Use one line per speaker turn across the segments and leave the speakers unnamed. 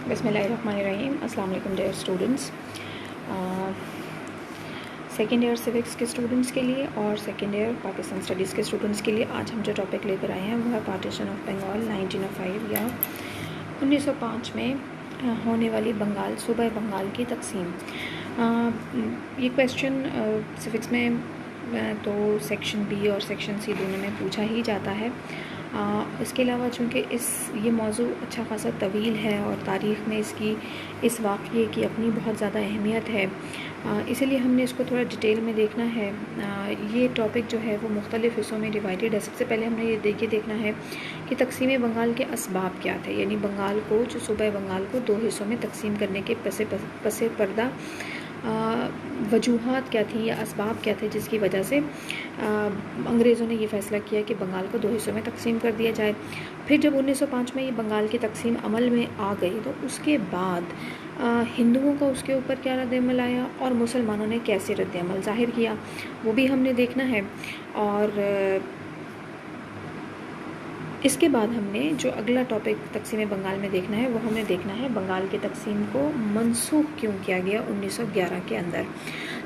بسم اللہ الرحمن الرحیم. السلام علیکم dear students. Second year civics کے اسٹوڈنٹس کے لیے اور سیکنڈ ایئر پاکستان اسٹڈیز کے اسٹوڈنٹس کے لیے آج ہم جو ٹاپک لے کر آئے ہیں وہ ہے پارٹیشن آف بنگال 1905 یا 1905 میں ہونے والی بنگال صوبہ بنگال کی تقسیم. یہ کویشچن سیوکس میں تو سیکشن بی اور سیکشن سی دونوں میں پوچھا ہی جاتا ہے. اس کے علاوہ چونکہ یہ موضوع اچھا خاصا طویل ہے اور تاریخ میں اس واقعے کی اپنی بہت زیادہ اہمیت ہے، اسی لیے ہم نے اس کو تھوڑا ڈیٹیل میں دیکھنا ہے. یہ ٹاپک جو ہے وہ مختلف حصوں میں ڈیوائیڈڈ ہے. سب سے پہلے ہم نے یہ دیکھنا ہے کہ تقسیم بنگال کے اسباب کیا تھے، یعنی بنگال کو جو صوبہ بنگال کو دو حصوں میں تقسیم کرنے کے پس پردہ وجوہات کیا تھیں یا اسباب کیا تھے جس کی وجہ سے انگریزوں نے یہ فیصلہ کیا کہ بنگال کو دو حصوں میں تقسیم کر دیا جائے. پھر جب 1905 میں یہ بنگال کی تقسیم عمل میں آ گئی تو اس کے بعد ہندوؤں کا اس کے اوپر کیا رد عمل آیا اور مسلمانوں نے کیسے رد عمل ظاہر کیا وہ بھی ہم نے دیکھنا ہے. اور اس کے بعد ہم نے جو اگلا ٹاپک تقسیم بنگال میں دیکھنا ہے وہ ہم نے دیکھنا ہے بنگال کی تقسیم کو منسوخ کیوں کیا گیا 1911 کے اندر.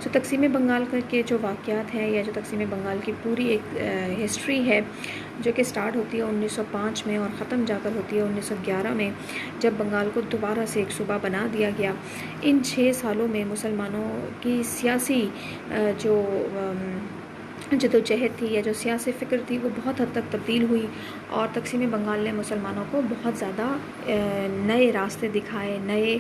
تو تقسیم بنگال کے جو واقعات ہیں یا جو تقسیم بنگال کی پوری ایک ہسٹری ہے جو کہ سٹارٹ ہوتی ہے 1905 میں اور ختم جا کر ہوتی ہے 1911 میں جب بنگال کو دوبارہ سے ایک صوبہ بنا دیا گیا. ان 6 سالوں میں مسلمانوں کی سیاسی جو جدوجہد تھی یا جو سیاسی فکر تھی وہ بہت حد تک تبدیل ہوئی اور تقسیم بنگال نے مسلمانوں کو بہت زیادہ نئے راستے دکھائے، نئے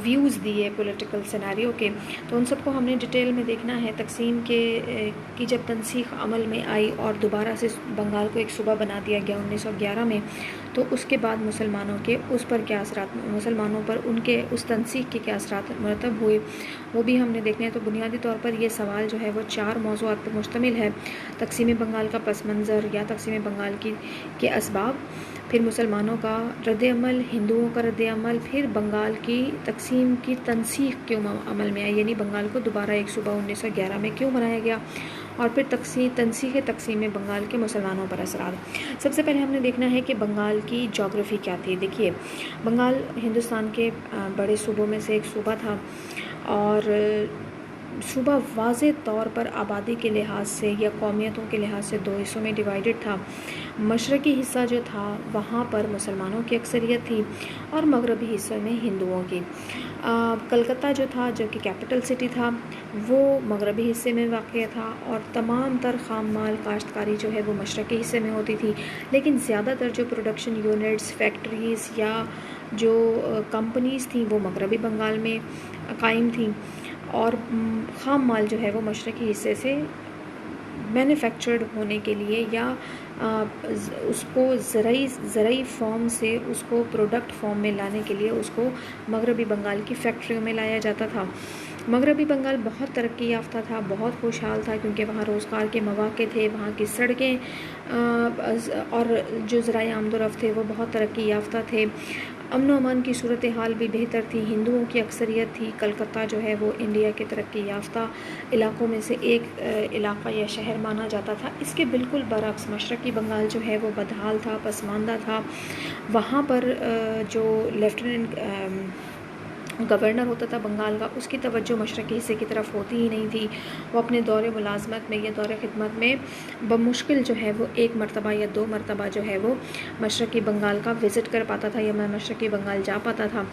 ویوز دیے پولیٹیکل سیناریو کے. تو ان سب کو ہم نے ڈیٹیل میں دیکھنا ہے. تقسیم کی جب تنسیخ عمل میں آئی اور دوبارہ سے بنگال کو ایک صوبہ بنا دیا گیا 1911 میں تو اس کے بعد مسلمانوں کے اس پر کیا اثرات، مسلمانوں پر ان کے اس تنسیخ کے کیا اثرات مرتب ہوئے وہ بھی ہم نے دیکھنے ہیں. تو بنیادی طور پر یہ سوال جو ہے وہ 4 موضوعات پر مشتمل ہے: تقسیم بنگال کا پس منظر یا تقسیم بنگال کے اسباب، پھر مسلمانوں کا رد عمل، ہندوؤں کا رد عمل، پھر بنگال کی تقسیم کی تنسیخ کیوں عمل میں آئی، یعنی بنگال کو دوبارہ ایک صوبہ 1911 میں کیوں بنایا گیا، اور پھر تقسیم بنگال کے مسلمانوں پر اثرات. سب سے پہلے ہم نے دیکھنا ہے کہ بنگال کی جغرافی کیا تھی. دیکھیے بنگال ہندوستان کے بڑے صوبوں میں سے ایک صوبہ تھا اور صوبہ واضح طور پر آبادی کے لحاظ سے یا قومیتوں کے لحاظ سے 2 حصوں میں ڈیوائیڈڈ تھا. مشرقی حصہ جو تھا وہاں پر مسلمانوں کی اکثریت تھی اور مغربی حصے میں ہندوؤں کی. کلکتہ جو تھا جو کہ کیپٹل سٹی تھا وہ مغربی حصے میں واقع تھا اور تمام تر خام مال کاشتکاری جو ہے وہ مشرقی حصے میں ہوتی تھی، لیکن زیادہ تر جو پروڈکشن یونٹس، فیکٹریز یا جو کمپنیز تھیں وہ مغربی بنگال میں قائم تھیں اور خام مال جو ہے وہ مشرقی حصے سے مینوفیکچرڈ ہونے کے لیے یا اس کو زرعی فارم سے اس کو پروڈکٹ فارم میں لانے کے لیے اس کو مغربی بنگال کی فیکٹریوں میں لایا جاتا تھا. مغربی بنگال بہت ترقی یافتہ تھا، بہت خوشحال تھا کیونکہ وہاں روزگار کے مواقع تھے، وہاں کی سڑکیں اور جو ذرائع آمد و رفت تھے وہ بہت ترقی یافتہ تھے. امن و امان کی صورتحال بھی بہتر تھی، ہندوؤں کی اکثریت تھی. کلکتہ جو ہے وہ انڈیا کے ترقی یافتہ علاقوں میں سے ایک علاقہ یا شہر مانا جاتا تھا. اس کے بالکل برعکس مشرقی بنگال جو ہے وہ بدحال تھا، پسماندہ تھا. وہاں پر جو لیفٹیننٹ گورنر ہوتا تھا بنگال کا اس کی توجہ مشرقی حصے کی طرف ہوتی ہی نہیں تھی. وہ اپنے دور ملازمت میں یا دور خدمت میں بمشکل جو ہے وہ 1 مرتبہ یا 2 مرتبہ جو ہے وہ مشرقی بنگال کا وزٹ کر پاتا تھا یا میں مشرقی بنگال جا پاتا تھا.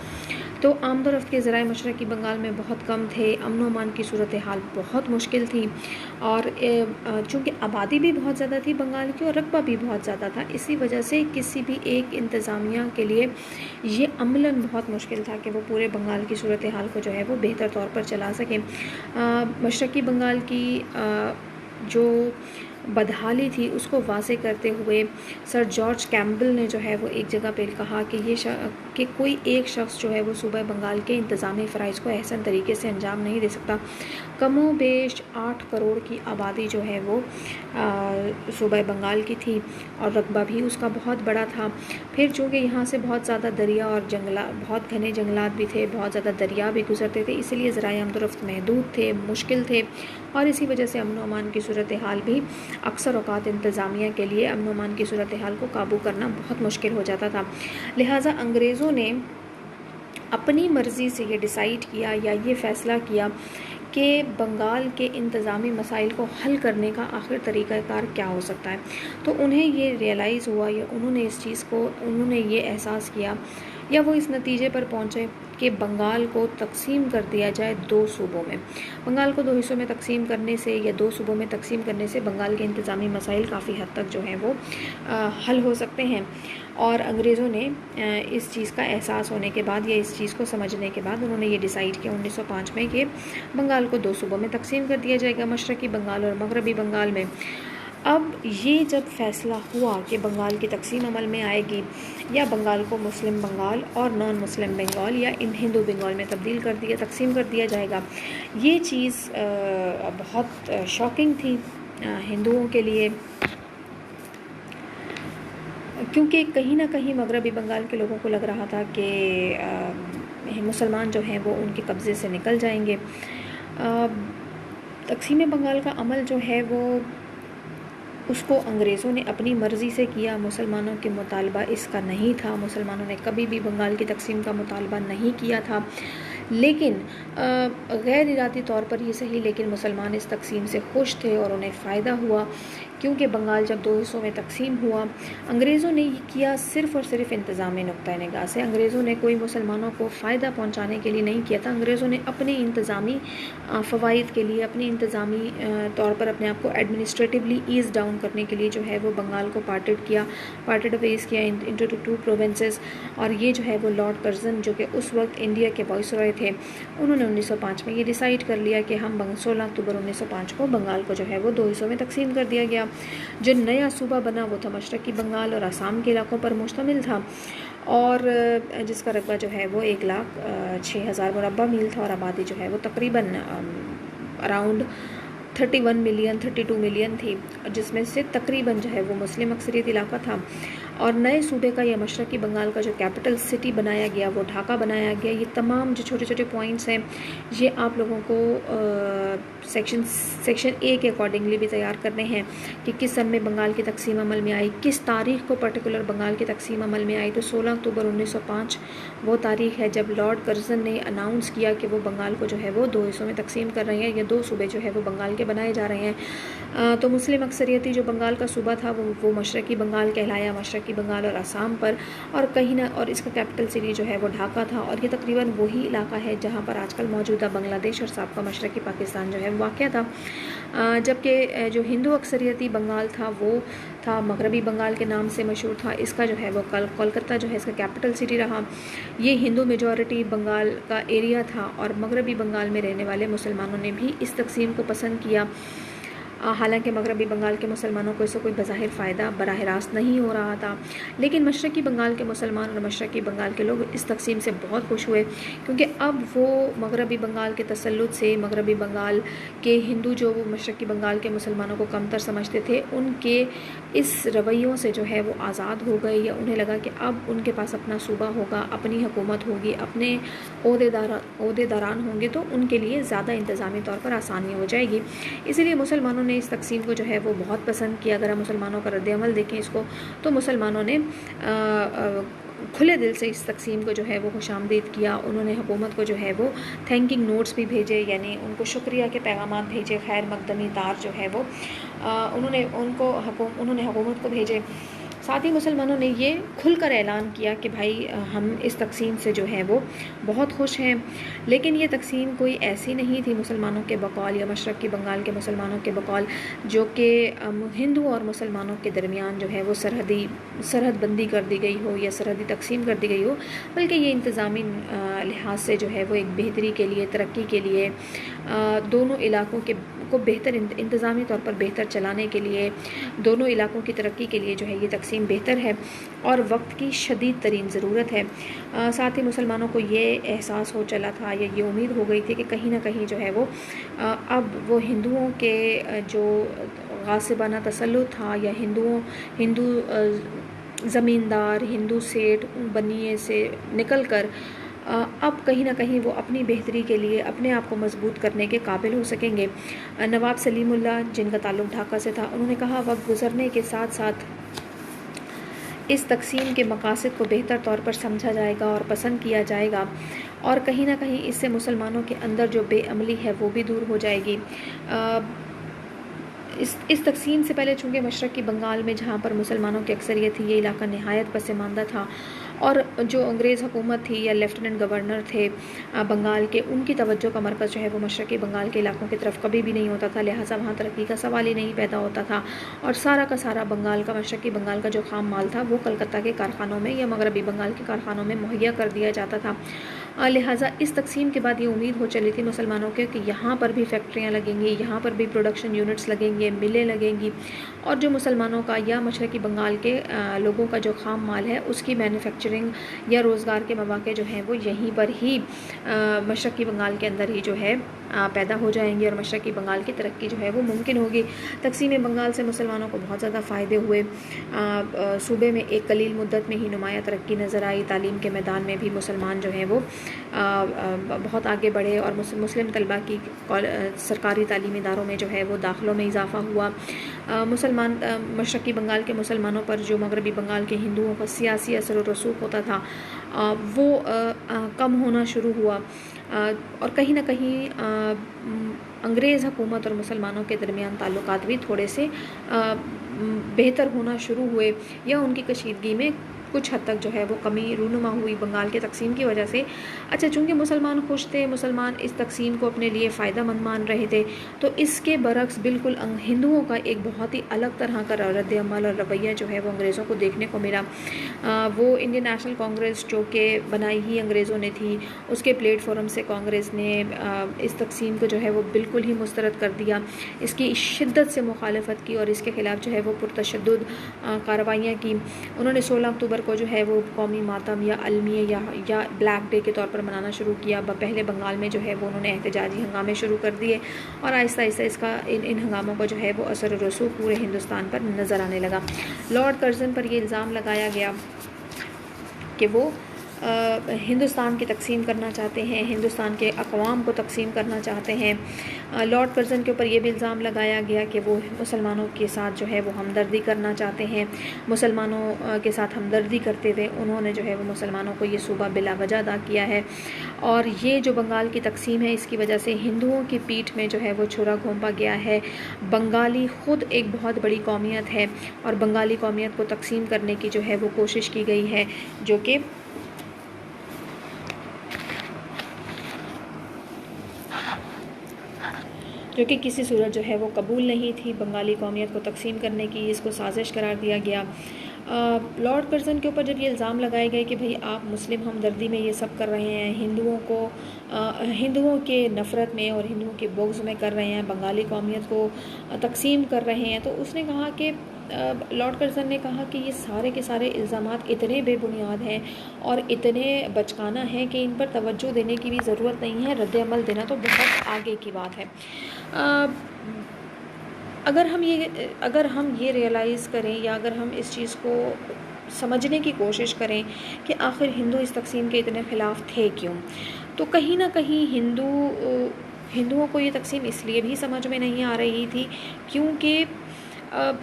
تو آمد و رفت کے ذرائع مشرقی بنگال میں بہت کم تھے، امن و امان کی صورتحال بہت مشکل تھی اور چونکہ آبادی بھی بہت زیادہ تھی بنگال کی اور رقبہ بھی بہت زیادہ تھا، اسی وجہ سے کسی بھی ایک انتظامیہ کے لیے یہ عملاً بہت مشکل تھا کہ وہ پورے بنگال کی صورتحال کو جو ہے وہ بہتر طور پر چلا سکیں. مشرقی بنگال کی جو بدحالی تھی اس کو واضح کرتے ہوئے سر جارج کیمبل نے جو ہے وہ ایک جگہ پہ کہا کہ کوئی ایک شخص جو ہے وہ صوبہ بنگال کے انتظامی فرائض کو احسن طریقے سے انجام نہیں دے سکتا. کم و بیش 8 کروڑ کی آبادی جو ہے وہ صوبہ بنگال کی تھی اور رقبہ بھی اس کا بہت بڑا تھا. پھر چونکہ یہاں سے بہت زیادہ دریا اور بہت گھنے جنگلات بھی تھے، بہت زیادہ دریا بھی گزرتے تھے، اسی لیے ذرائع آمد و رفت محدود تھے، مشکل تھے اور اسی وجہ سے امن و امان کی صورتحال بھی اکثر اوقات انتظامیہ کے لیے امن و امان کی صورتحال کو قابو کرنا بہت مشکل ہو جاتا تھا. لہٰذا انگریزوں نے اپنی مرضی سے یہ ڈیسائیڈ کیا یا یہ فیصلہ کیا کہ بنگال کے انتظامی مسائل کو حل کرنے کا آخر طریقہ کار کیا ہو سکتا ہے. تو انہیں یہ ریئلائز ہوا یا انہوں نے یہ احساس کیا یا وہ اس نتیجے پر پہنچے کہ بنگال کو تقسیم کر دیا جائے 2 صوبوں میں. بنگال کو 2 حصوں میں تقسیم کرنے سے یا 2 صوبوں میں تقسیم کرنے سے بنگال کے انتظامی مسائل کافی حد تک جو ہیں وہ حل ہو سکتے ہیں. اور انگریزوں نے اس چیز کا احساس ہونے کے بعد یا اس چیز کو سمجھنے کے بعد انہوں نے یہ ڈیسائیڈ کیا 1905 میں کہ بنگال کو 2 صوبوں میں تقسیم کر دیا جائے گا، مشرقی بنگال اور مغربی بنگال میں. اب یہ جب فیصلہ ہوا کہ بنگال کی تقسیم عمل میں آئے گی یا بنگال کو مسلم بنگال اور نان مسلم بنگال یا ہندو بنگال میں تقسیم کر دیا جائے گا، یہ چیز بہت شاکنگ تھی ہندوؤں کے لیے، کیونکہ کہیں نہ کہیں مغربی بنگال کے لوگوں کو لگ رہا تھا کہ مسلمان جو ہیں وہ ان کے قبضے سے نکل جائیں گے. تقسیم بنگال کا عمل جو ہے وہ اس کو انگریزوں نے اپنی مرضی سے کیا، مسلمانوں کے مطالبہ اس کا نہیں تھا. مسلمانوں نے کبھی بھی بنگال کی تقسیم کا مطالبہ نہیں کیا تھا، لیکن غیر ارادی طور پر یہ صحیح، لیکن مسلمان اس تقسیم سے خوش تھے اور انہیں فائدہ ہوا، کیونکہ بنگال جب 2 حصوں میں تقسیم ہوا انگریزوں نے یہ کیا صرف اور صرف انتظامی نقطۂ نگاہ سے. انگریزوں نے کوئی مسلمانوں کو فائدہ پہنچانے کے لیے نہیں کیا تھا، انگریزوں نے اپنے انتظامی فوائد کے لیے، اپنی انتظامی طور پر اپنے آپ کو ایڈمنسٹریٹیولی ایز ڈاؤن کرنے کے لیے جو ہے وہ بنگال کو پارٹڈ ویز کیا انٹو 2 پروونسز. اور یہ جو ہے وہ لارڈ کرزن جو کہ اس وقت انڈیا کے وائس رائے تھے، انہوں نے 1905 میں یہ ڈیسائیڈ کر لیا کہ ہم 16 اکتوبر 1905 کو بنگال کو جو ہے وہ 2 حصوں میں تقسیم کر دیا گیا. جو نیا صوبہ بنا وہ تھا مشرقی بنگال اور آسام کے علاقوں پر مشتمل تھا، اور جس کا رقبہ جو ہے وہ 1,06,000 مربع میل تھا، اور آبادی جو ہے وہ تقریباً اراؤنڈ 32 ملین تھی، جس میں سے تقریباً جو ہے وہ مسلم اکثریت علاقہ تھا. اور نئے صوبے کا یا مشرقی بنگال کا جو کیپٹل سٹی بنایا گیا وہ ڈھاکہ بنایا گیا. یہ تمام جو چھوٹے چھوٹے پوائنٹس ہیں یہ آپ لوگوں کو سیکشن اے کے اکارڈنگلی بھی تیار کرنے ہیں کہ کس سن میں بنگال کی تقسیم عمل میں آئی، کس تاریخ کو پرٹیکولر بنگال کی تقسیم عمل میں آئی. تو 16 اکتوبر 1905 وہ تاریخ ہے جب لارڈ کرزن نے اناؤنس کیا کہ وہ بنگال کو جو ہے وہ 2 حصوں میں تقسیم کر رہے ہیں، یا 2 صوبے جو ہے وہ بنگال کے بنائے جا رہے ہیں. تو مسلم اکثریتی جو بنگال کا صوبہ تھا وہ مشرقی بنگال کہلایا، مشرقی بنگال اور آسام پر، اور کہیں نہ اور اس کا کیپٹل سٹی جو ہے وہ ڈھاکہ تھا. اور یہ تقریباً وہی علاقہ ہے جہاں پر آج کل موجودہ بنگلہ دیش اور سابقہ مشرقی پاکستان جو ہے وہ واقع تھا. جبکہ جو ہندو اکثریتی بنگال تھا وہ تھا مغربی بنگال کے نام سے مشہور تھا. اس کا جو ہے وہ کولکتہ جو ہے اس کا کیپٹل سٹی رہا. یہ ہندو میجورٹی بنگال کا ایریا تھا، اور مغربی بنگال میں رہنے والے مسلمانوں نے بھی اس تقسیم کو پسند کیا. حالانکہ مغربی بنگال کے مسلمانوں کو اس سے کوئی بظاہر فائدہ براہ راست نہیں ہو رہا تھا، لیکن مشرقی بنگال کے مسلمان اور مشرقی بنگال کے لوگ اس تقسیم سے بہت خوش ہوئے، کیونکہ اب وہ مغربی بنگال کے تسلط سے، مغربی بنگال کے ہندو جو مشرقی بنگال کے مسلمانوں کو کمتر سمجھتے تھے، ان کے اس رویوں سے جو ہے وہ آزاد ہو گئے، یا انہیں لگا کہ اب ان کے پاس اپنا صوبہ ہوگا، اپنی حکومت ہوگی، اپنے عہدے داران ہوں گے، تو ان کے لیے زیادہ انتظامی طور پر آسانی ہو جائے گی. اسی لیے مسلمانوں نے اس تقسیم کو جو ہے وہ بہت پسند کیا. اگر ہم مسلمانوں کا رد عمل دیکھیں اس کو، تو مسلمانوں نے کھلے دل سے اس تقسیم کو جو ہے وہ خوش آمدید کیا. انہوں نے حکومت کو جو ہے وہ تھینکنگ نوٹس بھی بھیجے، یعنی ان کو شکریہ کے پیغامات بھیجے، خیر مقدمی تار جو ہے وہ انہوں نے حکومت کو بھیجے. ساتھ ہی مسلمانوں نے یہ کھل کر اعلان کیا کہ بھائی ہم اس تقسیم سے جو ہے وہ بہت خوش ہیں. لیکن یہ تقسیم کوئی ایسی نہیں تھی مسلمانوں کے بقول یا مشرقی بنگال کے مسلمانوں کے بقول جو کہ ہندو اور مسلمانوں کے درمیان جو ہے وہ سرحد بندی کر دی گئی ہو یا سرحدی تقسیم کر دی گئی ہو، بلکہ یہ انتظامی لحاظ سے جو ہے وہ ایک بہتری کے لیے، ترقی کے لیے، دونوں علاقوں کو بہتر انتظامی طور پر بہتر چلانے کے لیے، دونوں علاقوں کی ترقی کے لیے جو ہے یہ تقسیم بہتر ہے اور وقت کی شدید ترین ضرورت ہے. ساتھ ہی مسلمانوں کو یہ احساس ہو چلا تھا یا یہ امید ہو گئی تھی کہ کہیں نہ کہیں جو ہے وہ اب وہ ہندوؤں کے جو غاصبانہ تسلط تھا، یا ہندو زمیندار، ہندو سیٹ بنیے سے نکل کر اب کہیں نہ کہیں وہ اپنی بہتری کے لیے اپنے آپ کو مضبوط کرنے کے قابل ہو سکیں گے. نواب سلیم اللہ جن کا تعلق ڈھاکہ سے تھا، انہوں نے کہا وقت گزرنے کے ساتھ ساتھ اس تقسیم کے مقاصد کو بہتر طور پر سمجھا جائے گا اور پسند کیا جائے گا، اور کہیں نہ کہیں اس سے مسلمانوں کے اندر جو بے عملی ہے وہ بھی دور ہو جائے گی۔ اس تقسیم سے پہلے چونکہ مشرقی بنگال میں جہاں پر مسلمانوں کی اکثریت تھی، یہ علاقہ نہایت پسماندہ تھا، اور جو انگریز حکومت تھی یا لیفٹیننٹ گورنر تھے بنگال کے، ان کی توجہ کا مرکز جو ہے وہ مشرقی بنگال کے علاقوں کی طرف کبھی بھی نہیں ہوتا تھا، لہٰذا وہاں ترقی کا سوال ہی نہیں پیدا ہوتا تھا، اور سارا کا سارا بنگال کا، مشرقی بنگال کا جو خام مال تھا وہ کلکتہ کے کارخانوں میں یا مغربی بنگال کے کارخانوں میں مہیا کر دیا جاتا تھا۔ لہٰذا اس تقسیم کے بعد یہ امید ہو چلی تھی مسلمانوں کے کہ یہاں پر بھی فیکٹریاں لگیں گی، یہاں پر بھی پروڈکشن یونٹس لگیں گے، ملیں لگیں گی، اور جو مسلمانوں کا یا مشرقی بنگال کے لوگوں کا جو خام مال ہے اس کی مینوفیکچرنگ یا روزگار کے مواقع جو ہیں وہ یہیں پر ہی مشرقی بنگال کے اندر ہی جو ہے پیدا ہو جائیں گے، اور مشرقی بنگال کی ترقی جو ہے وہ ممکن ہوگی۔ تقسیم بنگال سے مسلمانوں کو بہت زیادہ فائدے ہوئے، صوبے میں ایک قلیل مدت میں ہی نمایاں ترقی نظر آئی، تعلیم کے میدان میں بھی مسلمان جو ہیں وہ بہت آگے بڑھے، اور مسلم طلباء کی سرکاری تعلیمی اداروں میں جو ہے وہ داخلوں میں اضافہ ہوا۔ مشرقی بنگال کے مسلمانوں پر جو مغربی بنگال کے ہندوؤں کا سیاسی اثر و رسوخ ہوتا تھا وہ کم ہونا شروع ہوا، اور کہیں نہ کہیں انگریز حکومت اور مسلمانوں کے درمیان تعلقات بھی تھوڑے سے بہتر ہونا شروع ہوئے، یا ان کی کشیدگی میں کچھ حد تک جو ہے وہ کمی رونما ہوئی بنگال کے تقسیم کی وجہ سے۔ اچھا، چونکہ مسلمان خوش تھے، مسلمان اس تقسیم کو اپنے لیے فائدہ مند مان رہے تھے، تو اس کے برعکس بالکل ہندوؤں کا ایک بہت ہی الگ طرح کا رد عمل اور رویہ جو ہے وہ انگریزوں کو دیکھنے کو ملا۔ وہ انڈین نیشنل کانگریس جو کہ بنائی ہی انگریزوں نے تھی، اس کے پلیٹ فارم سے کانگریس نے اس تقسیم کو جو ہے وہ بالکل ہی مسترد کر دیا، اس کی شدت سے مخالفت کی، اور اس کے خلاف جو ہے وہ پرتشدد کارروائیاں کی۔ انہوں نے 16 اکتوبر کو جو ہے وہ قومی ماتم یا المیہ یا بلیک ڈے کے طور پر منانا شروع کیا۔ پہلے بنگال میں جو ہے وہ انہوں نے احتجاجی ہنگامے شروع کر دیے، اور آہستہ آہستہ اس کا ان ہنگاموں کا جو ہے وہ اثر و رسوخ پورے ہندوستان پر نظر آنے لگا۔ لارڈ کرزن پر یہ الزام لگایا گیا کہ وہ ہندوستان کی تقسیم کرنا چاہتے ہیں، ہندوستان کے اقوام کو تقسیم کرنا چاہتے ہیں۔ لارڈ کرزن کے اوپر یہ بھی الزام لگایا گیا کہ وہ مسلمانوں کے ساتھ جو ہے وہ ہمدردی کرنا چاہتے ہیں، مسلمانوں کے ساتھ ہمدردی کرتے ہوئے انہوں نے جو ہے وہ مسلمانوں کو یہ صوبہ بلا وجہ ادا کیا ہے، اور یہ جو بنگال کی تقسیم ہے اس کی وجہ سے ہندوؤں کی پیٹھ میں جو ہے وہ چھرا گھونپا گیا ہے۔ بنگالی خود ایک بہت بڑی قومیت ہے، اور بنگالی قومیت کو تقسیم کرنے کی جو ہے وہ کوشش کی گئی ہے، جو کہ کسی صورت جو ہے وہ قبول نہیں تھی۔ بنگالی قومیت کو تقسیم کرنے کی اس کو سازش قرار دیا گیا۔ لارڈ کرزن کے اوپر جب یہ الزام لگائے گئے کہ بھئی آپ مسلم ہمدردی میں یہ سب کر رہے ہیں، ہندوؤں کے نفرت میں اور ہندوؤں کے بغض میں کر رہے ہیں، بنگالی قومیت کو تقسیم کر رہے ہیں، تو اس نے کہا کہ لارڈ کرزن نے کہا کہ یہ سارے کے سارے الزامات اتنے بے بنیاد ہیں اور اتنے بچکانہ ہیں کہ ان پر توجہ دینے کی بھی ضرورت نہیں ہے، رد عمل دینا تو بہت آگے کی بات ہے۔ اگر ہم یہ ریئلائز کریں یا اگر ہم اس چیز کو سمجھنے کی کوشش کریں کہ آخر ہندو اس تقسیم کے اتنے خلاف تھے کیوں، تو کہیں نہ کہیں ہندوؤں کو یہ تقسیم اس لیے بھی سمجھ میں نہیں آ رہی تھی کیونکہ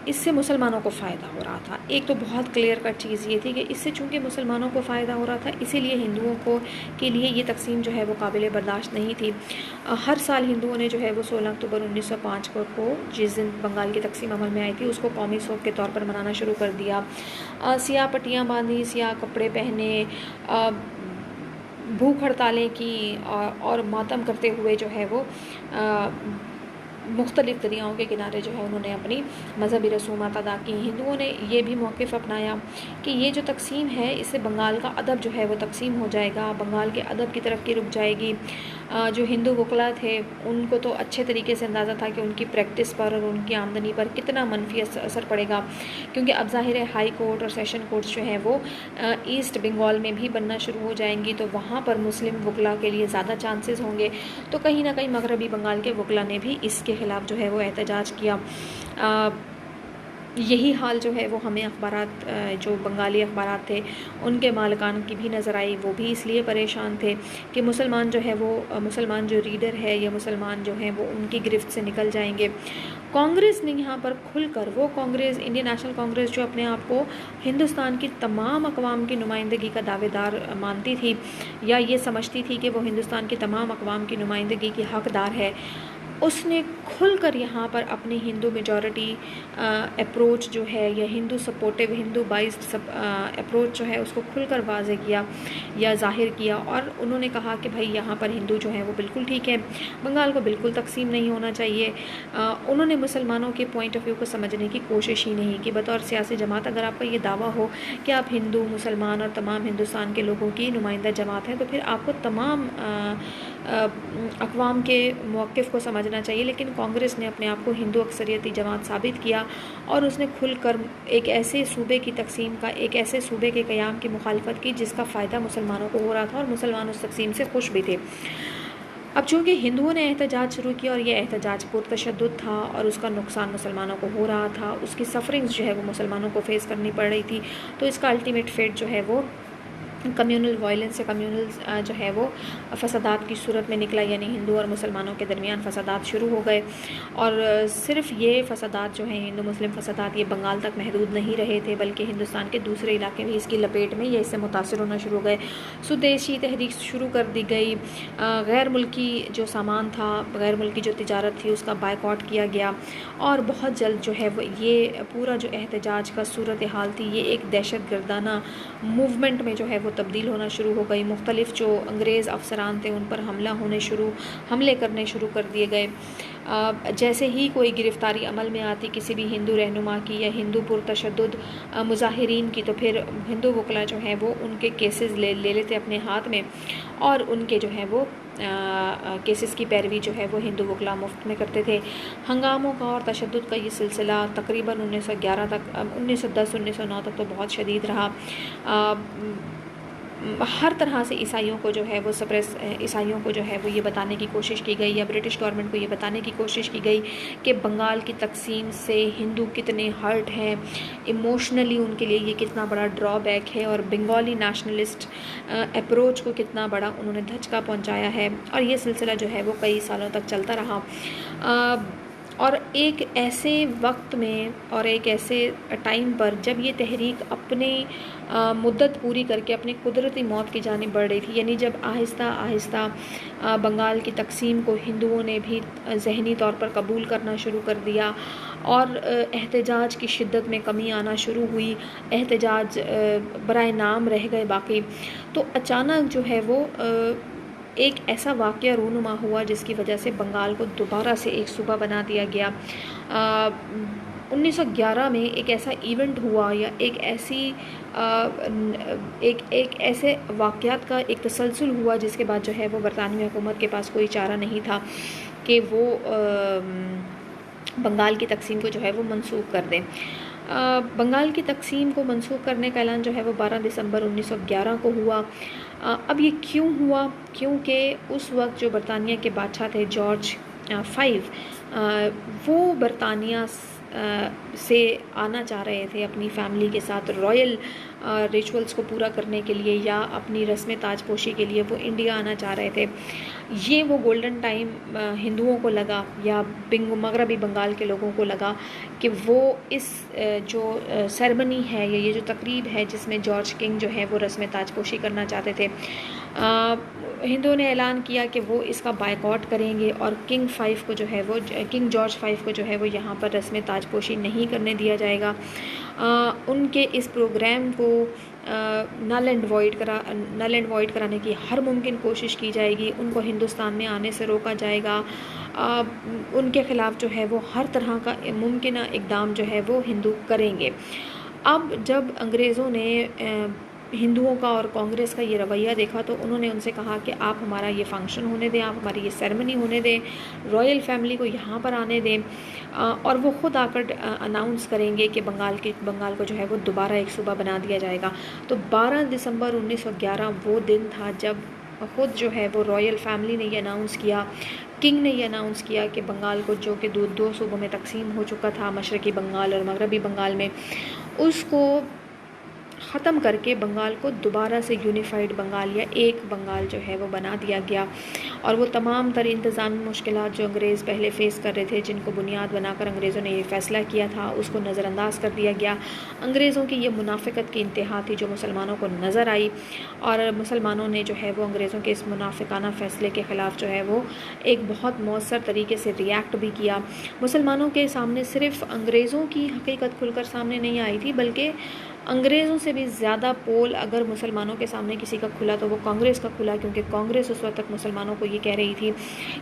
اس سے مسلمانوں کو فائدہ ہو رہا تھا۔ ایک تو بہت کلیئر کٹ چیز یہ تھی کہ اس سے چونکہ مسلمانوں کو فائدہ ہو رہا تھا، اسی لیے ہندوؤں کے لیے یہ تقسیم جو ہے وہ قابل برداشت نہیں تھی۔ ہر سال ہندوؤں نے جو ہے وہ 16 اکتوبر 1905 کو جس دن بنگال کی تقسیم عمل میں آئی تھی اس کو قومی سوگ کے طور پر منانا شروع کر دیا۔ سیاہ پٹیاں باندھی، سیاہ کپڑے پہنے، بھوک ہڑتالیں کی، اور ماتم کرتے ہوئے جو ہے وہ مختلف دریاؤں کے کنارے جو ہے انہوں نے اپنی مذہبی رسومات ادا کی۔ ہندوؤں نے یہ بھی موقف اپنایا کہ یہ جو تقسیم ہے اس سے بنگال کا ادب جو ہے وہ تقسیم ہو جائے گا، بنگال کے ادب کی ترقی رک جائے گی۔ جو ہندو وکلا تھے ان کو تو اچھے طریقے سے اندازہ تھا کہ ان کی پریکٹس پر اور ان کی آمدنی پر کتنا منفی اثر پڑے گا، کیونکہ اب ظاہر ہے ہائی کورٹ اور سیشن کورٹس جو ہیں وہ ایسٹ بنگال میں بھی بننا شروع ہو جائیں گی، تو وہاں پر مسلم وکلا کے لیے زیادہ چانسز ہوں گے۔ تو کہیں نہ کہیں مغربی بنگال کے وکلا نے بھی اس کے خلاف جو ہے وہ احتجاج کیا۔ یہی حال جو ہے وہ ہمیں اخبارات جو بنگالی اخبارات تھے ان کے مالکان کی بھی نظر آئی. وہ بھی اس لیے پریشان تھے کہ مسلمان جو ہے وہ مسلمان جو ریڈر ہے یا مسلمان جو ہیں وہ ان کی گرفت سے نکل جائیں گے. کانگریس نے یہاں پر کھل کر، وہ کانگریس انڈین نیشنل کانگریس جو اپنے آپ کو ہندوستان کی تمام اقوام کی نمائندگی کا دعوے دار مانتی تھی یا یہ سمجھتی تھی کہ وہ ہندوستان کی تمام اقوام کی نمائندگی کی حقدار ہے، اس نے کھل کر یہاں پر اپنی ہندو میجورٹی اپروچ جو ہے یا ہندو سپورٹیو ہندو بائزڈ اپروچ جو ہے اس کو کھل کر واضح کیا یا ظاہر کیا، اور انہوں نے کہا کہ بھائی یہاں پر ہندو جو ہیں وہ بالکل ٹھیک ہے، بنگال کو بالکل تقسیم نہیں ہونا چاہیے. انہوں نے مسلمانوں کے پوائنٹ آف ویو کو سمجھنے کی کوشش ہی نہیں کی. بطور سیاسی جماعت اگر آپ کا یہ دعویٰ ہو کہ آپ ہندو مسلمان اور تمام ہندوستان کے لوگوں کی نمائندہ جماعت ہیں تو پھر آپ کو تمام اقوام کے موقف کو سمجھنا چاہیے. لیکن کانگریس نے اپنے آپ کو ہندو اکثریتی جماعت ثابت کیا اور اس نے کھل کر ایک ایسے صوبے کی تقسیم کا، ایک ایسے صوبے کے قیام کی مخالفت کی جس کا فائدہ مسلمانوں کو ہو رہا تھا اور مسلمان اس تقسیم سے خوش بھی تھے. اب چونکہ ہندوؤں نے احتجاج شروع کیا اور یہ احتجاج پرتشدد تھا اور اس کا نقصان مسلمانوں کو ہو رہا تھا، اس کی سفرنگز جو ہے وہ مسلمانوں کو فیس کرنی پڑ رہی تھی، تو اس کا الٹیمیٹ فیٹ جو ہے وہ کمیونل وائلنس یا کمیونل جو ہے وہ فسادات کی صورت میں نکلا. یعنی ہندو اور مسلمانوں کے درمیان فسادات شروع ہو گئے، اور صرف یہ فسادات جو ہیں ہندو مسلم فسادات یہ بنگال تک محدود نہیں رہے تھے بلکہ ہندوستان کے دوسرے علاقے بھی اس کی لپیٹ میں یا اس سے متاثر ہونا شروع ہو گئے. سودیشی تحریک شروع کر دی گئی، غیر ملکی جو سامان تھا، غیر ملکی جو تجارت تھی اس کا بائیکاٹ کیا گیا، اور بہت جلد جو ہے وہ یہ پورا جو احتجاج کا صورتحال تھی یہ ایک دہشت گردانہ موومنٹ میں جو ہے وہ تبدیل ہونا شروع ہو گئی. مختلف جو انگریز افسران تھے ان پر حملے کرنے شروع کر دیے گئے. جیسے ہی کوئی گرفتاری عمل میں آتی کسی بھی ہندو رہنما کی یا ہندو پرتشدد مظاہرین کی تو پھر ہندو وکلا جو ہیں وہ ان کے کیسز لے لیتے اپنے ہاتھ میں، اور ان کے جو ہے وہ کیسز کی پیروی جو ہے وہ ہندو وکلا مفت میں کرتے تھے. ہنگاموں کا اور تشدد کا یہ سلسلہ تقریباً 1911 تک 1910 1909 تک تو بہت شدید رہا. ہر طرح سے عیسائیوں کو جو ہے وہ عیسائیوں کو جو ہے وہ یہ بتانے کی کوشش کی گئی یا برٹش گورنمنٹ کو یہ بتانے کی کوشش کی گئی کہ بنگال کی تقسیم سے ہندو کتنے ہرٹ ہیں، ایموشنلی ان کے لیے یہ کتنا بڑا ڈرا بیک ہے، اور بنگالی نیشنلسٹ اپروچ کو کتنا بڑا انہوں نے دھچکا پہنچایا ہے. اور یہ سلسلہ جو ہے وہ کئی سالوں تک چلتا رہا، اور ایک ایسے وقت میں اور ایک ایسے ٹائم پر جب یہ تحریک اپنی مدت پوری کر کے اپنی قدرتی موت کی جانب بڑھ رہی تھی، یعنی جب آہستہ آہستہ بنگال کی تقسیم کو ہندوؤں نے بھی ذہنی طور پر قبول کرنا شروع کر دیا اور احتجاج کی شدت میں کمی آنا شروع ہوئی، احتجاج برائے نام رہ گئے باقی، تو اچانک جو ہے وہ ایک ایسا واقعہ رونما ہوا جس کی وجہ سے بنگال کو دوبارہ سے ایک صوبہ بنا دیا گیا. 1911 میں ایک ایسا ایونٹ ہوا یا ایک ایسے واقعات کا ایک تسلسل ہوا جس کے بعد جو ہے وہ برطانوی حکومت کے پاس کوئی چارہ نہیں تھا کہ وہ بنگال کی تقسیم کو جو ہے وہ منسوخ کر دیں. بنگال کی تقسیم کو منسوخ کرنے کا اعلان جو ہے وہ 12 دسمبر 1911 کو ہوا. اب یہ کیوں ہوا؟ کیونکہ اس وقت جو برطانیہ کے بادشاہ تھے جارج 5 وہ برطانیہ سے آنا چاہ رہے تھے اپنی فیملی کے ساتھ رائل ریچولز کو پورا کرنے کے لیے یا اپنی رسم تاج پوشی کے لیے وہ انڈیا آنا چاہ رہے تھے. یہ وہ گولڈن ٹائم ہندوؤں کو لگا یا مغربی بنگال کے لوگوں کو لگا کہ وہ اس جو سیرمنی ہے یا یہ جو تقریب ہے جس میں جارج کنگ جو ہے وہ رسم تاج پوشی کرنا چاہتے تھے، ہندوؤں نے اعلان کیا کہ وہ اس کا بائیکاٹ کریں گے اور کنگ جارج 5 کو جو ہے وہ یہاں پر رسم تاج پوشی نہیں کرنے دیا جائے گا. ان کے اس پروگرام کو نل اینڈ وائڈ کرانے کی ہر ممکن کوشش کی جائے گی. ان کو ہندوستان میں آنے سے روکا جائے گا. ان کے خلاف جو ہے وہ ہر طرح کا ممکنہ اقدام جو ہے وہ ہندو کریں گے. اب جب انگریزوں نے ہندوؤں کا اور کانگریس کا یہ رویہ دیکھا تو انہوں نے ان سے کہا کہ آپ ہمارا یہ فنکشن ہونے دیں، آپ ہماری یہ سیرمنی ہونے دیں، رائل فیملی کو یہاں پر آنے دیں، اور وہ خود آ کر اناؤنس کریں گے کہ بنگال کو جو ہے وہ دوبارہ ایک صوبہ بنا دیا جائے گا. تو 12 دسمبر 1911 وہ دن تھا جب خود جو ہے وہ رائل فیملی نے یہ اناؤنس کیا، کنگ نے یہ اناؤنس کیا کہ بنگال کو جو کہ دو صوبوں میں تقسیم ہو چکا تھا، مشرقی بنگال اور مغربی بنگال میں، اس کو ختم کر کے بنگال کو دوبارہ سے یونیفائڈ بنگال یا ایک بنگال جو ہے وہ بنا دیا گیا، اور وہ تمام تر انتظامی مشکلات جو انگریز پہلے فیس کر رہے تھے، جن کو بنیاد بنا کر انگریزوں نے یہ فیصلہ کیا تھا، اس کو نظر انداز کر دیا گیا۔ انگریزوں کی یہ منافقت کی انتہا تھی جو مسلمانوں کو نظر آئی، اور مسلمانوں نے جو ہے وہ انگریزوں کے اس منافقانہ فیصلے کے خلاف جو ہے وہ ایک بہت مؤثر طریقے سے ریاکٹ بھی کیا۔ مسلمانوں کے سامنے صرف انگریزوں کی حقیقت کھل کر سامنے نہیں آئی تھی، بلکہ انگریزوں سے بھی زیادہ پول اگر مسلمانوں کے سامنے کسی کا کھلا تو وہ کانگریس کا کھلا، کیونکہ کانگریس اس وقت تک مسلمانوں کو یہ کہہ رہی تھی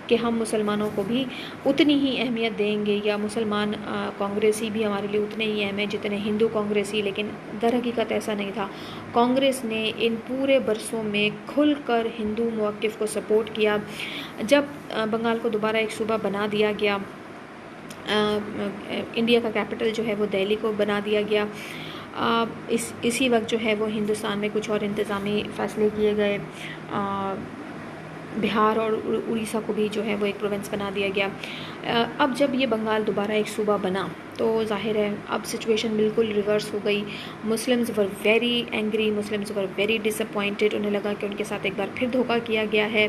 کہ ہم مسلمانوں کو بھی اتنی ہی اہمیت دیں گے، یا مسلمان کانگریسی بھی ہمارے لیے اتنے ہی اہم ہیں جتنے ہندو کانگریسی، لیکن در حقیقت ایسا نہیں تھا۔ کانگریس نے ان پورے برسوں میں کھل کر ہندو موقف کو سپورٹ کیا۔ جب بنگال کو دوبارہ ایک صوبہ بنا دیا گیا، انڈیا کا کیپٹل جو ہے وہ دہلی کو بنا دیا گیا، اسی وقت جو ہے وہ ہندوستان میں کچھ اور انتظامی فیصلے کیے گئے، بہار اور اڑیسہ کو بھی جو ہے وہ ایک پروونس بنا دیا گیا۔ اب جب یہ بنگال دوبارہ ایک صوبہ بنا تو ظاہر ہے اب سچویشن بالکل ریورس ہو گئی۔ Muslims were very angry, Muslims were very disappointed, انہیں لگا کہ ان کے ساتھ ایک بار پھر دھوکہ کیا گیا ہے،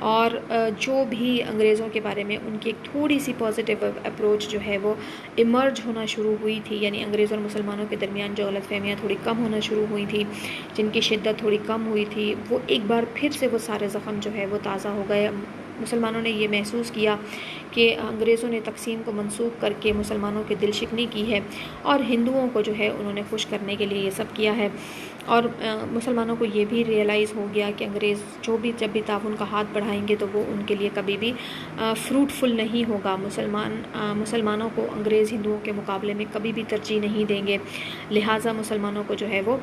اور جو بھی انگریزوں کے بارے میں ان کی ایک تھوڑی سی پازیٹیو اپروچ جو ہے وہ ایمرج ہونا شروع ہوئی تھی، یعنی انگریزوں اور مسلمانوں کے درمیان جو غلط فہمیاں تھوڑی کم ہونا شروع ہوئی تھی، جن کی شدت تھوڑی کم ہوئی تھی، وہ ایک بار پھر سے وہ سارے زخم جو ہے وہ تازہ ہو گئے۔ مسلمانوں نے یہ محسوس کیا کہ انگریزوں نے تقسیم کو منسوخ کر کے مسلمانوں کی دل شکنی کی ہے، اور ہندوؤں کو جو ہے انہوں نے خوش کرنے کے لیے یہ سب کیا ہے، اور مسلمانوں کو یہ بھی ریئلائز ہو گیا کہ انگریز جب بھی تعاون کا ہاتھ بڑھائیں گے تو وہ ان کے لیے کبھی بھی فروٹفل نہیں ہوگا۔ مسلمانوں کو انگریز ہندوؤں کے مقابلے میں کبھی بھی ترجیح نہیں دیں گے، لہٰذا مسلمانوں کو جو ہے وہ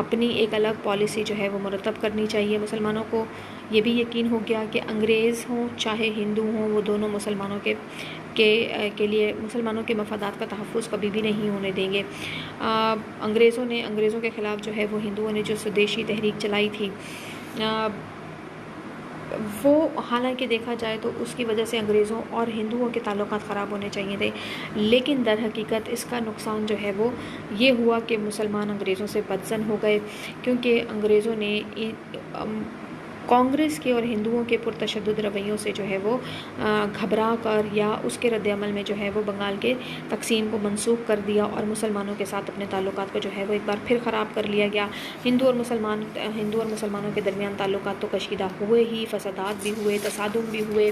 اپنی ایک الگ پالیسی جو ہے وہ مرتب کرنی چاہیے۔ مسلمانوں کو یہ بھی یقین ہو گیا کہ انگریز ہوں چاہے ہندو ہوں، وہ دونوں مسلمانوں کے لیے مسلمانوں کے مفادات کا تحفظ کبھی بھی نہیں ہونے دیں گے۔ انگریزوں کے خلاف جو ہے وہ ہندوؤں نے جو سودیشی تحریک چلائی تھی، وہ حالانکہ دیکھا جائے تو اس کی وجہ سے انگریزوں اور ہندوؤں کے تعلقات خراب ہونے چاہیے تھے، لیکن در حقیقت اس کا نقصان جو ہے وہ یہ ہوا کہ مسلمان انگریزوں سے بدظن ہو گئے، کیونکہ انگریزوں نے کانگریس کے اور ہندوؤں کے پرتشدد رویوں سے جو ہے وہ گھبرا کر یا اس کے رد عمل میں جو ہے وہ بنگال کے تقسیم کو منسوخ کر دیا، اور مسلمانوں کے ساتھ اپنے تعلقات کو جو ہے وہ ایک بار پھر خراب کر لیا گیا۔ ہندو اور مسلمانوں کے درمیان تعلقات تو کشیدہ ہوئے ہی، فسادات بھی ہوئے، تصادم بھی ہوئے،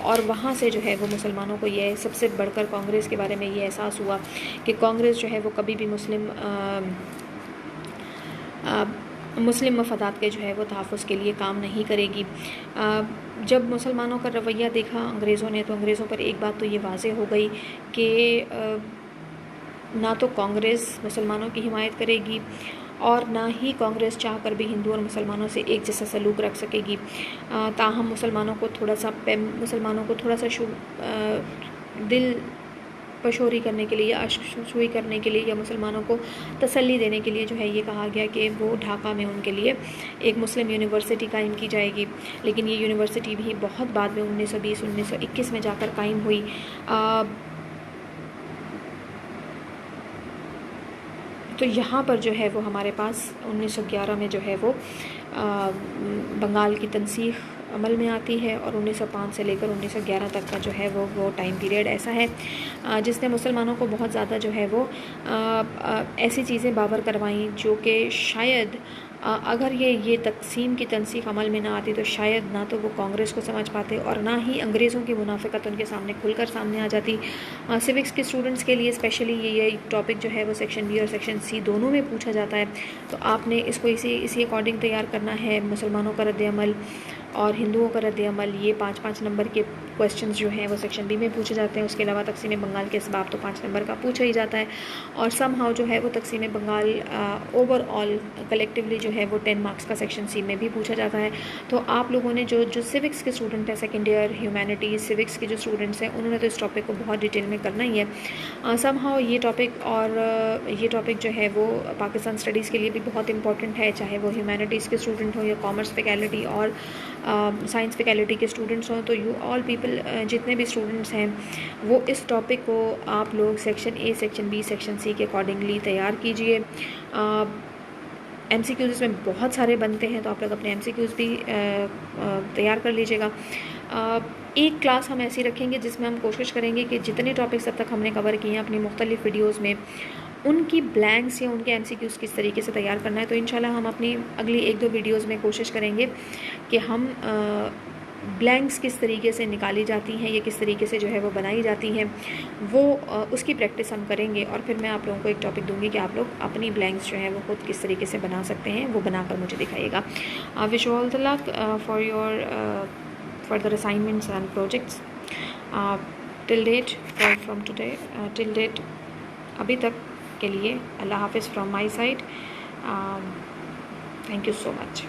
اور وہاں سے جو ہے وہ مسلمانوں کو یہ سب سے بڑھ کر کانگریس کے بارے میں یہ احساس ہوا کہ کانگریس جو ہے وہ کبھی بھی مسلم مفادات کے جو ہے وہ تحفظ کے لیے کام نہیں کرے گی۔ جب مسلمانوں کا رویہ دیکھا انگریزوں نے تو انگریزوں پر ایک بات تو یہ واضح ہو گئی کہ نہ تو کانگریس مسلمانوں کی حمایت کرے گی، اور نہ ہی کانگریس چاہ کر بھی ہندو اور مسلمانوں سے ایک جیسا سلوک رکھ سکے گی۔ تاہم مسلمانوں کو تھوڑا سا دل پشوری کرنے کے لیے یا اشکشوئی کرنے کے لیے یا مسلمانوں کو تسلی دینے کے لیے جو ہے یہ کہا گیا کہ وہ ڈھاکہ میں ان کے لیے ایک مسلم یونیورسٹی قائم کی جائے گی، لیکن یہ یونیورسٹی بھی بہت بعد میں 1920-1921 میں جا کر قائم ہوئی۔ تو یہاں پر جو ہے وہ ہمارے پاس 1911 میں جو ہے وہ بنگال کی تنسیخ عمل میں آتی ہے، اور 1905 سے لے کر 1911 تک کا جو ہے وہ ٹائم پیریڈ ایسا ہے جس نے مسلمانوں کو بہت زیادہ جو ہے وہ ایسی چیزیں باور کروائیں جو کہ شاید اگر یہ تقسیم کی تنسیخ عمل میں نہ آتی تو شاید نہ تو وہ کانگریس کو سمجھ پاتے، اور نہ ہی انگریزوں کی منافقت ان کے سامنے کھل کر سامنے آ جاتی۔ سیوکس کے اسٹوڈنٹس کے لیے اسپیشلی یہ ٹاپک جو ہے وہ سیکشن بی اور سیکشن سی دونوں میں پوچھا جاتا ہے، تو آپ نے اس کو اسی اکارڈنگ تیار کرنا ہے۔ مسلمانوں کا رد عمل، اور ہندوؤں کا رد عمل، یہ 5 نمبر کے کویشچنز جو ہیں وہ سیکشن بی میں پوچھے جاتے ہیں. اس کے علاوہ تقسیم بنگال کے اسباب تو 5 نمبر کا پوچھا ہی جاتا ہے. اور سم ہاؤ جو ہے وہ تقسیم بنگال اوور آل کلیکٹیولی جو ہے وہ 10 مارکس کا سیکشن سی میں بھی پوچھا جاتا ہے. تو آپ لوگوں نے جو سوکس کے اسٹوڈنٹ ہیں سیکنڈ ایئر ہیومینٹیز سوکس کے جو اسٹوڈنٹس ہیں انہوں نے تو اس ٹاپک کو بہت ڈیٹیل میں کرنا ہی ہے. سم ہاؤ یہ ٹاپک جو ہے وہ پاکستان اسٹڈیز کے لیے بھی بہت امپورٹنٹ ہے، چاہے وہ ہیومینٹیز کے اسٹوڈنٹ ہوں یا کامرس فیکلٹی اور سائنس فیکلٹی کے اسٹوڈنٹس ہوں. تو یو آل پیپل جتنے بھی اسٹوڈنٹس ہیں وہ اس ٹاپک کو آپ لوگ section A, section B, section C کے اکارڈنگلی تیار کیجئے. ایم سی کیوز اس میں بہت سارے بنتے ہیں تو آپ لوگ اپنے ایم سی کیوز بھی تیار کر لیجیے گا. ایک کلاس ہم ایسی رکھیں گے جس میں ہم کوشش کریں گے کہ جتنے ٹاپکس اب تک ہم نے کور کیے ہیں اپنی مختلف ویڈیوز میں، ان کی بلینکس یا ان کے ایم سی کیوز کس طریقے سے تیار کرنا ہے. تو انشاءاللہ ہم اپنی اگلی 1-2 ویڈیوز میں کوشش کریں گے کہ ہم بلینکس کس طریقے سے نکالی جاتی ہیں یا کس طریقے سے جو ہے وہ بنائی جاتی ہیں وہ اس کی پریکٹس ہم کریں گے. اور پھر میں آپ لوگوں کو ایک ٹاپک دوں گی کہ آپ لوگ اپنی بلینکس جو ہیں وہ خود کس طریقے سے بنا سکتے ہیں، وہ بنا کر مجھے دکھائیے گا. Wish you all the luck for your further assignments and projects. Till date, from today, till date ابھی تک کے لیے اللہ حافظ from my side. Thank you so much.